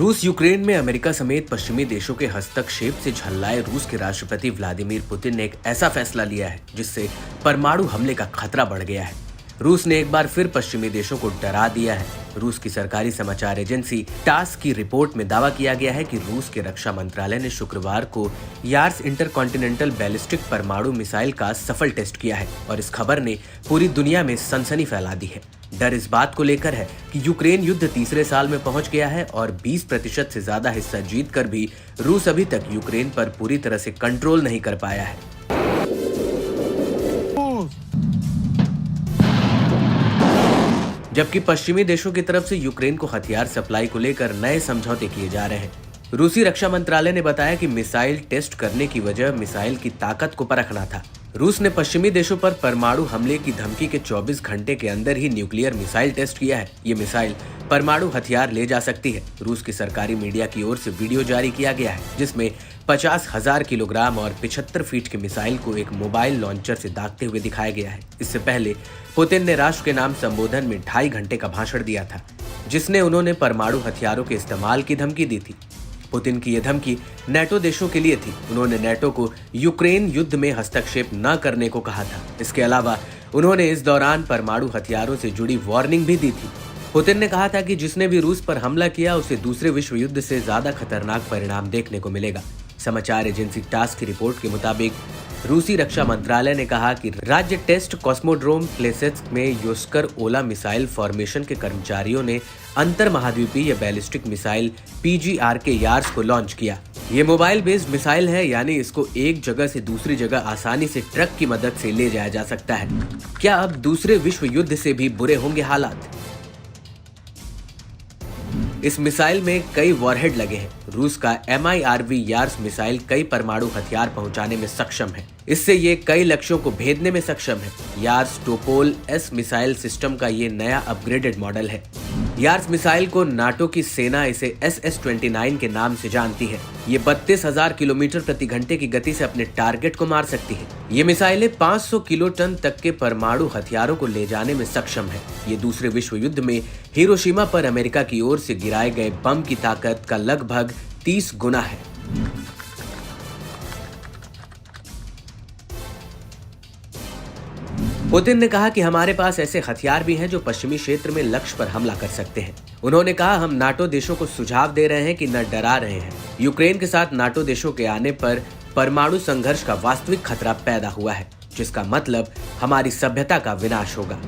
रूस यूक्रेन में अमेरिका समेत पश्चिमी देशों के हस्तक्षेप से झल्लाए रूस के राष्ट्रपति व्लादिमीर पुतिन ने एक ऐसा फैसला लिया है जिससे परमाणु हमले का खतरा बढ़ गया है। रूस ने एक बार फिर पश्चिमी देशों को डरा दिया है। रूस की सरकारी समाचार एजेंसी टास की रिपोर्ट में दावा किया गया है कि रूस के रक्षा मंत्रालय ने शुक्रवार को यार्स इंटरकॉन्टिनेंटल बैलिस्टिक परमाणु मिसाइल का सफल टेस्ट किया है और इस खबर ने पूरी दुनिया में सनसनी फैला दी है। डर इस बात को लेकर है कि यूक्रेन युद्ध तीसरे साल में पहुंच गया है और 20% से ज्यादा हिस्सा जीतकर भी रूस अभी तक यूक्रेन पर पूरी तरह से कंट्रोल नहीं कर पाया है। जबकि पश्चिमी देशों की तरफ से यूक्रेन को हथियार सप्लाई को लेकर नए समझौते किए जा रहे हैं। रूसी रक्षा मंत्रालय ने बताया कि मिसाइल टेस्ट करने की वजह मिसाइल की ताकत को परखना था। रूस ने पश्चिमी देशों पर परमाणु हमले की धमकी के 24 घंटे के अंदर ही न्यूक्लियर मिसाइल टेस्ट किया है। ये मिसाइल परमाणु हथियार ले जा सकती है। रूस की सरकारी मीडिया की ओर से वीडियो जारी किया गया है जिसमें 50,000 किलोग्राम और 75 फीट की मिसाइल को एक मोबाइल लॉन्चर से दागते हुए दिखाया गया है। इससे पहले पुतिन ने राष्ट्र के नाम संबोधन में 2.5 घंटे का भाषण दिया था जिसने उन्होंने परमाणु हथियारों के इस्तेमाल की धमकी दी थी। पुतिन की यह धमकी नेटो देशों के लिए थी। उन्होंने नेटो को यूक्रेन युद्ध में हस्तक्षेप न करने को कहा था। इसके अलावा उन्होंने इस दौरान परमाणु हथियारों से जुड़ी वार्निंग भी दी थी। पुतिन ने कहा था कि जिसने भी रूस पर हमला किया उसे दूसरे विश्व युद्ध से ज्यादा खतरनाक परिणाम देखने को मिलेगा। समाचार एजेंसी टास की रिपोर्ट के मुताबिक रूसी रक्षा मंत्रालय ने कहा कि राज्य टेस्ट कॉस्मोड्रोम प्लेसेट्स्क में योस्कर ओला मिसाइल फॉर्मेशन के कर्मचारियों ने अंतर महाद्वीपीय बैलिस्टिक मिसाइल PGR के यार्स को लॉन्च किया। ये मोबाइल बेस्ड मिसाइल है, यानी इसको एक जगह से दूसरी जगह आसानी से ट्रक की मदद से ले जाया जा सकता है। क्या अब दूसरे विश्व युद्ध से भी बुरे होंगे हालात? इस मिसाइल में कई वॉरहेड लगे हैं। रूस का MIRV यार्स मिसाइल कई परमाणु हथियार पहुंचाने में सक्षम है। इससे ये कई लक्ष्यों को भेदने में सक्षम है। Yars Topol S missile system का ये नया अपग्रेडेड मॉडल है। यार्स मिसाइल को नाटो की सेना इसे SS-29 के नाम से जानती है। ये 32,000 किलोमीटर प्रति घंटे की गति से अपने टारगेट को मार सकती है। ये मिसाइलें 500 किलोटन तक के परमाणु हथियारों को ले जाने में सक्षम है। ये दूसरे विश्व युद्ध में हिरोशिमा पर अमेरिका की ओर से गिराए गए बम की ताकत का लगभग 30 गुना है। पुतिन ने कहा कि हमारे पास ऐसे हथियार भी हैं जो पश्चिमी क्षेत्र में लक्ष्य पर हमला कर सकते हैं। उन्होंने कहा, हम नाटो देशों को सुझाव दे रहे हैं कि न डरा रहे हैं। यूक्रेन के साथ नाटो देशों के आने पर परमाणु संघर्ष का वास्तविक खतरा पैदा हुआ है, जिसका मतलब हमारी सभ्यता का विनाश होगा।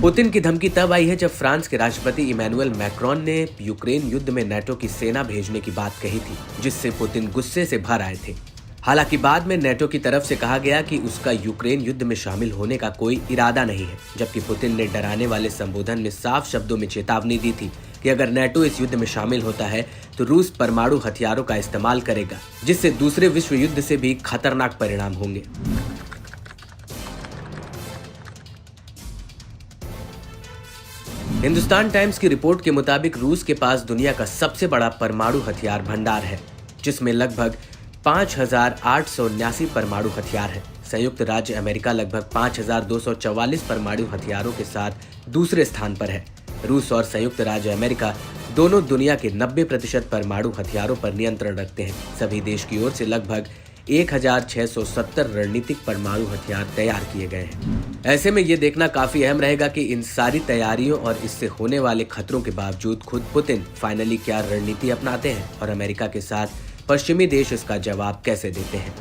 पुतिन की धमकी तब आई है जब फ्रांस के राष्ट्रपति इमैनुअल मैक्रोन ने यूक्रेन युद्ध में नेटो की सेना भेजने की बात कही थी, जिससे पुतिन गुस्से से भर आए थे। हालांकि बाद में नेटो की तरफ से कहा गया कि उसका यूक्रेन युद्ध में शामिल होने का कोई इरादा नहीं है, जबकि पुतिन ने डराने वाले संबोधन में साफ शब्दों में चेतावनी दी थी कि अगर नेटो इस युद्ध में शामिल होता है तो रूस परमाणु हथियारों का इस्तेमाल करेगा, जिससे दूसरे विश्व युद्ध से भी खतरनाक परिणाम होंगे। हिंदुस्तान टाइम्स की रिपोर्ट के मुताबिक रूस के पास दुनिया का सबसे बड़ा परमाणु हथियार भंडार है, जिसमें लगभग 5,879 परमाणु हथियार हैं। संयुक्त राज्य अमेरिका लगभग 5,244 परमाणु हथियारों के साथ दूसरे स्थान पर है। रूस और संयुक्त राज्य अमेरिका दोनों दुनिया के 90% परमाणु हथियारों पर नियंत्रण रखते हैं। सभी देश की ओर से लगभग 1,670 रणनीतिक परमाणु हथियार तैयार किए गए हैं। ऐसे में ये देखना काफी अहम रहेगा कि इन सारी तैयारियों और इससे होने वाले खतरों के बावजूद खुद पुतिन फाइनली क्या रणनीति अपनाते हैं और अमेरिका के साथ पश्चिमी देश इसका जवाब कैसे देते हैं।